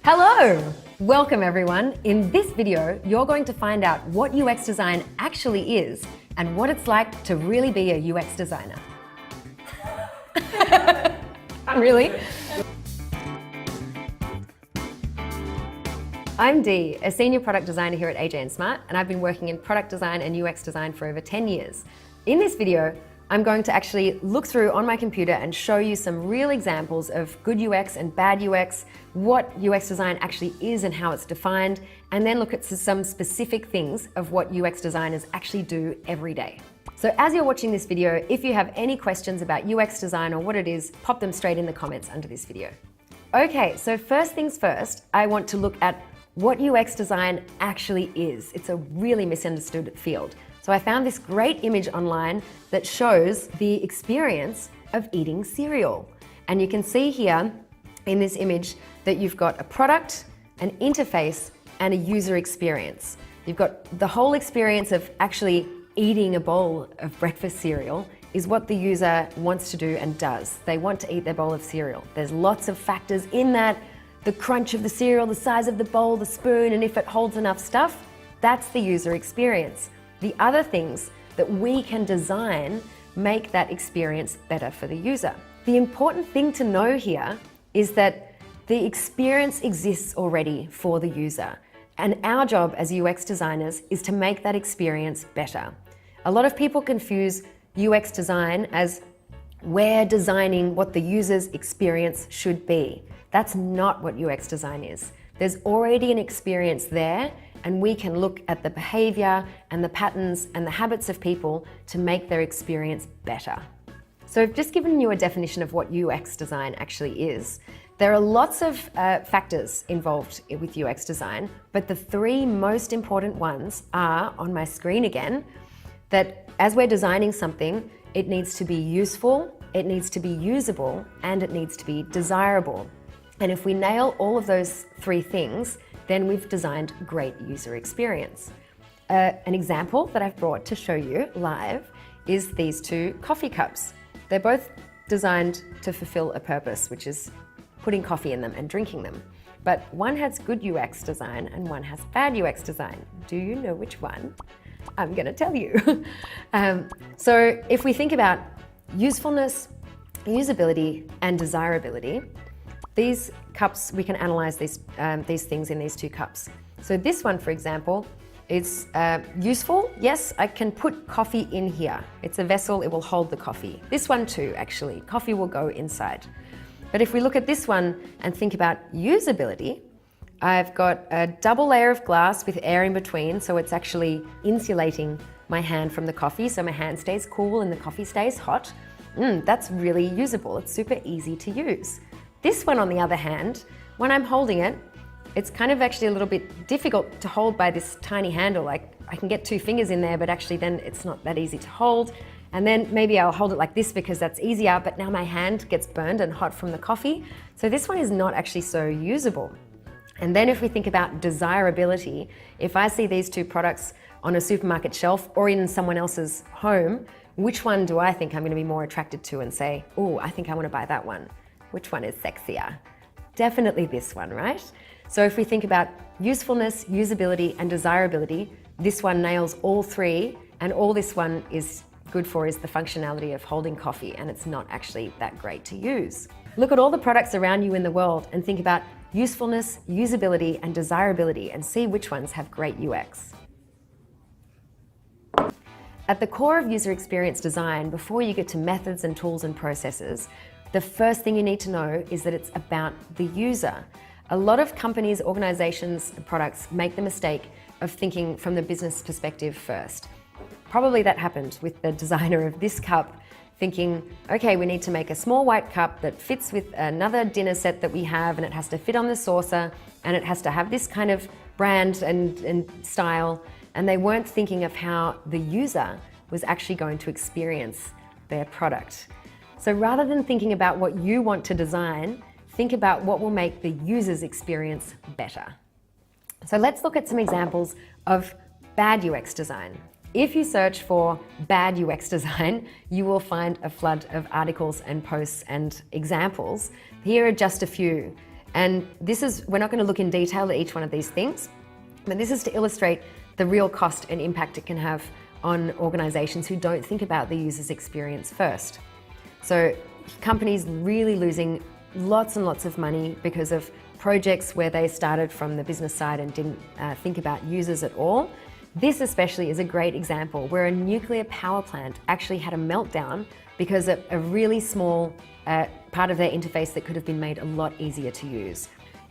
Hello! Welcome everyone. In this video, you're going to find out what UX design actually is and what it's like to really be a UX designer. Really? I'm Dee, a senior product designer here at AJ & Smart, and I've been working in product design and UX design for over 10 years. In this video, I'm going to actually look through on my computer and show you some real examples of good UX and bad UX, what UX design actually is and how it's defined, and then look at some specific things of what UX designers actually do every day. So as you're watching this video, if you have any questions about UX design or what it is, pop them straight in the comments under this video. Okay, so first things first, I want to look at what UX design actually is. It's a really misunderstood field. So I found this great image online that shows the experience of eating cereal. And you can see here in this image that you've got a product, an interface, and a user experience. You've got the whole experience of actually eating a bowl of breakfast cereal is what the user wants to do and does. They want to eat their bowl of cereal. There's lots of factors in that, the crunch of the cereal, the size of the bowl, the spoon, and if it holds enough stuff, that's the user experience. The other things that we can design make that experience better for the user. The important thing to know here is that the experience exists already for the user. And our job as UX designers is to make that experience better. A lot of people confuse UX design as we're designing what the user's experience should be. That's not what UX design is. There's already an experience there, and we can look at the behavior and the patterns and the habits of people to make their experience better. So I've just given you a definition of what UX design actually is. There are lots of factors involved with UX design, but the three most important ones are on my screen again, that as we're designing something, it needs to be useful, it needs to be usable, and it needs to be desirable. And if we nail all of those three things, then we've designed great user experience. An example that I've brought to show you live is these two coffee cups. They're both designed to fulfill a purpose, which is putting coffee in them and drinking them. But one has good UX design and one has bad UX design. Do you know which one? I'm gonna tell you. So if we think about usefulness, usability, and desirability, these cups, we can analyze these things in these two cups. So this one, for example, is useful. Yes, I can put coffee in here. It's a vessel, it will hold the coffee. This one too, actually, coffee will go inside. But if we look at this one and think about usability, I've got a double layer of glass with air in between, so it's actually insulating my hand from the coffee, so my hand stays cool and the coffee stays hot. That's really usable. It's super easy to use. This one, on the other hand, when I'm holding it, it's kind of actually a little bit difficult to hold by this tiny handle. Like I can get two fingers in there, but actually then it's not that easy to hold. And then maybe I'll hold it like this because that's easier, but now my hand gets burned and hot from the coffee. So this one is not actually so usable. And then if we think about desirability, if I see these two products on a supermarket shelf or in someone else's home, which one do I think I'm going to be more attracted to and say, oh, I think I want to buy that one? Which one is sexier? Definitely this one, right? So if we think about usefulness, usability, and desirability, this one nails all three, and all this one is good for is the functionality of holding coffee, and it's not actually that great to use. Look at all the products around you in the world and think about usefulness, usability, and desirability, and see which ones have great UX. At the core of user experience design, before you get to methods and tools and processes, the first thing you need to know is that it's about the user. A lot of companies, organizations, products make the mistake of thinking from the business perspective first. Probably that happened with the designer of this cup, thinking, okay, we need to make a small white cup that fits with another dinner set that we have, and it has to fit on the saucer, and it has to have this kind of brand and style. And they weren't thinking of how the user was actually going to experience their product. So rather than thinking about what you want to design, think about what will make the user's experience better. So let's look at some examples of bad UX design. If you search for bad UX design, you will find a flood of articles and posts and examples. Here are just a few. And we're not going to look in detail at each one of these things, but this is to illustrate the real cost and impact it can have on organizations who don't think about the user's experience first. So companies really losing lots and lots of money because of projects where they started from the business side and didn't think about users at all. This especially is a great example where a nuclear power plant actually had a meltdown because of a really small part of their interface that could have been made a lot easier to use.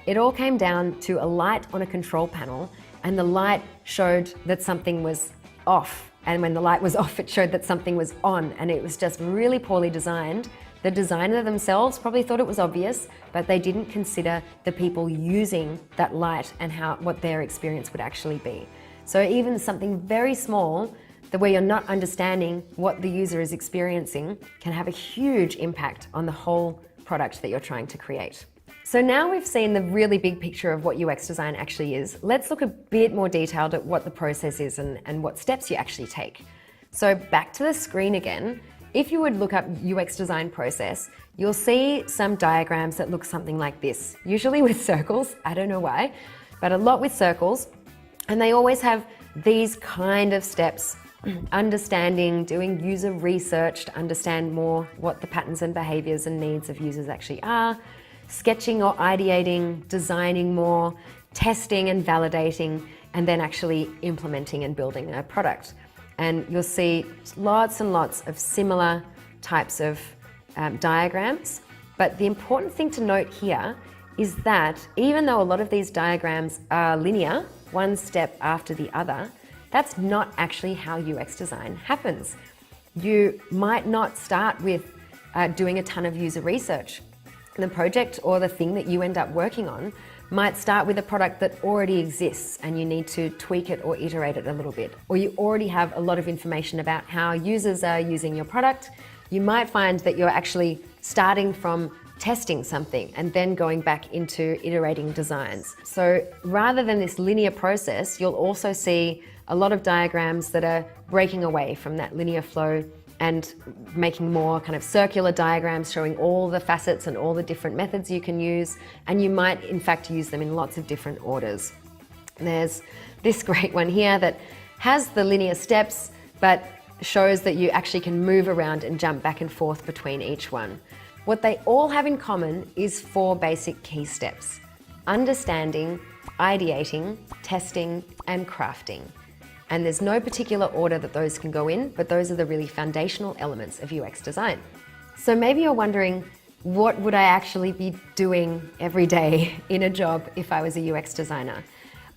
It all came down to a light on a control panel, and the light showed that something was off. And when the light was off, it showed that something was on, and it was just really poorly designed. The designer themselves probably thought it was obvious, but they didn't consider the people using that light and what their experience would actually be. So even something very small, the way you're not understanding what the user is experiencing, can have a huge impact on the whole product that you're trying to create. So now we've seen the really big picture of what UX design actually is. Let's look a bit more detailed at what the process is and what steps you actually take. So back to the screen again. If you would look up UX design process, you'll see some diagrams that look something like this, usually with circles. I don't know why, but a lot with circles. And they always have these kind of steps: understanding, doing user research to understand more what the patterns and behaviors and needs of users actually are, sketching or ideating, designing more, testing and validating, and then actually implementing and building a product. And you'll see lots and lots of similar types of diagrams. But the important thing to note here is that even though a lot of these diagrams are linear, one step after the other, that's not actually how UX design happens. You might not start with doing a ton of user research. The project or the thing that you end up working on might start with a product that already exists and you need to tweak it or iterate it a little bit. Or you already have a lot of information about how users are using your product. You might find that you're actually starting from testing something and then going back into iterating designs. So rather than this linear process, you'll also see a lot of diagrams that are breaking away from that linear flow and making more kind of circular diagrams showing all the facets and all the different methods you can use. And you might in fact use them in lots of different orders. There's this great one here that has the linear steps, but shows that you actually can move around and jump back and forth between each one. What they all have in common is 4 basic key steps: understanding, ideating, testing, and crafting. And there's no particular order that those can go in, but those are the really foundational elements of UX design. So maybe you're wondering, what would I actually be doing every day in a job if I was a UX designer?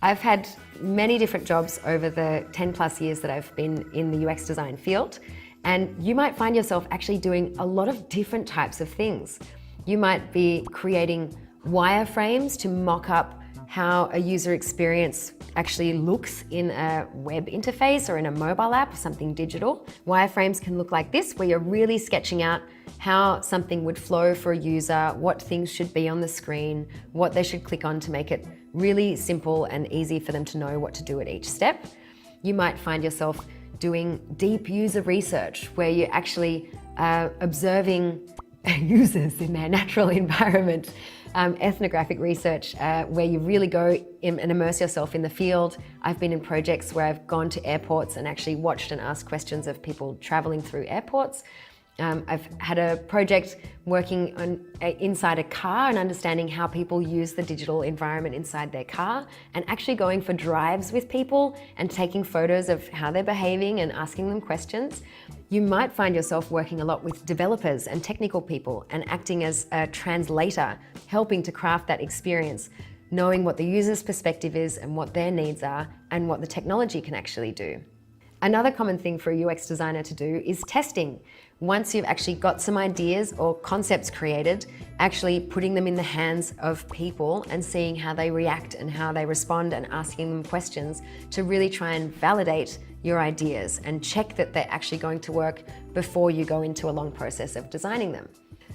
I've had many different jobs over the 10+ years that I've been in the UX design field, and you might find yourself actually doing a lot of different types of things. You might be creating wireframes to mock up how a user experience actually looks in a web interface or in a mobile app or something digital. Wireframes can look like this, where you're really sketching out how something would flow for a user, what things should be on the screen, what they should click on to make it really simple and easy for them to know what to do at each step. You might find yourself doing deep user research, where you're actually observing users in their natural environment. Ethnographic research, where you really go and immerse yourself in the field. I've been in projects where I've gone to airports and actually watched and asked questions of people traveling through airports. I've had a project working on inside a car and understanding how people use the digital environment inside their car, and actually going for drives with people and taking photos of how they're behaving and asking them questions. You might find yourself working a lot with developers and technical people and acting as a translator, helping to craft that experience, knowing what the user's perspective is and what their needs are and what the technology can actually do. Another common thing for a UX designer to do is testing. Once you've actually got some ideas or concepts created, actually putting them in the hands of people and seeing how they react and how they respond, and asking them questions to really try and validate your ideas and check that they're actually going to work before you go into a long process of designing them.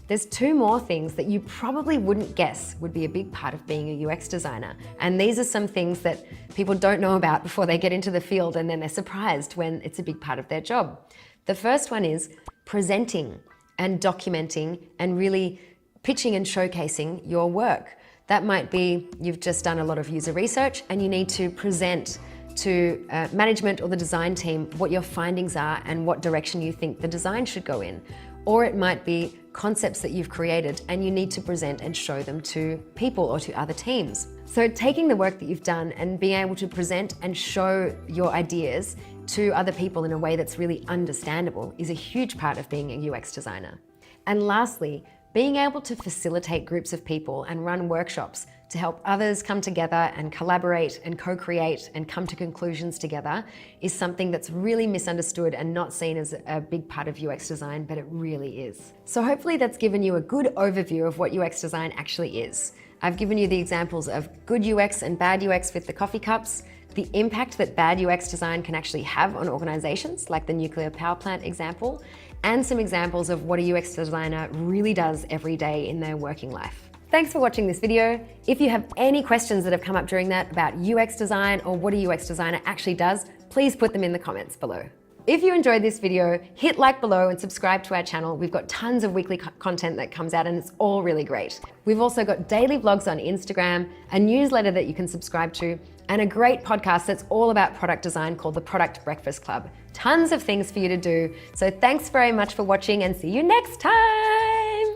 There's 2 more things that you probably wouldn't guess would be a big part of being a UX designer. And these are some things that people don't know about before they get into the field, and then they're surprised when it's a big part of their job. The first one is presenting and documenting and really pitching and showcasing your work. That might be you've just done a lot of user research and you need to present to management or the design team what your findings are and what direction you think the design should go in. Or it might be concepts that you've created and you need to present and show them to people or to other teams. So taking the work that you've done and being able to present and show your ideas to other people in a way that's really understandable is a huge part of being a UX designer. And lastly, being able to facilitate groups of people and run workshops to help others come together and collaborate and co-create and come to conclusions together is something that's really misunderstood and not seen as a big part of UX design, but it really is. So hopefully that's given you a good overview of what UX design actually is. I've given you the examples of good UX and bad UX with the coffee cups, the impact that bad UX design can actually have on organizations, like the nuclear power plant example, and some examples of what a UX designer really does every day in their working life. Thanks for watching this video. If you have any questions that have come up during that about UX design or what a UX designer actually does, please put them in the comments below. If you enjoyed this video, hit like below and subscribe to our channel. We've got tons of weekly content that comes out and it's all really great. We've also got daily vlogs on Instagram, a newsletter that you can subscribe to, and a great podcast that's all about product design called the Product Breakfast Club. Tons of things for you to do. So thanks very much for watching and see you next time.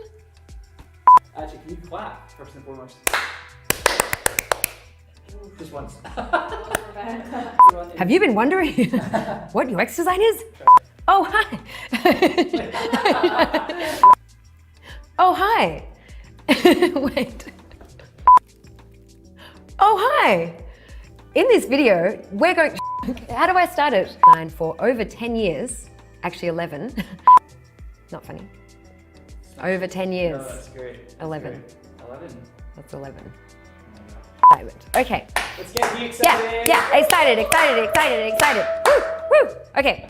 Actually, can you clap first and foremost? Just once. Have you been wondering what UX design is? Oh, hi. Oh, hi. Wait. Oh, hi. In this video, we're going, how do I start it? For over 10 years, actually 11. Not funny. Over 10 years. No, that's great. That's 11. Great. 11? That's 11. Oh Okay. Let's get you excited. Yeah, excited. Woo, woo. Okay.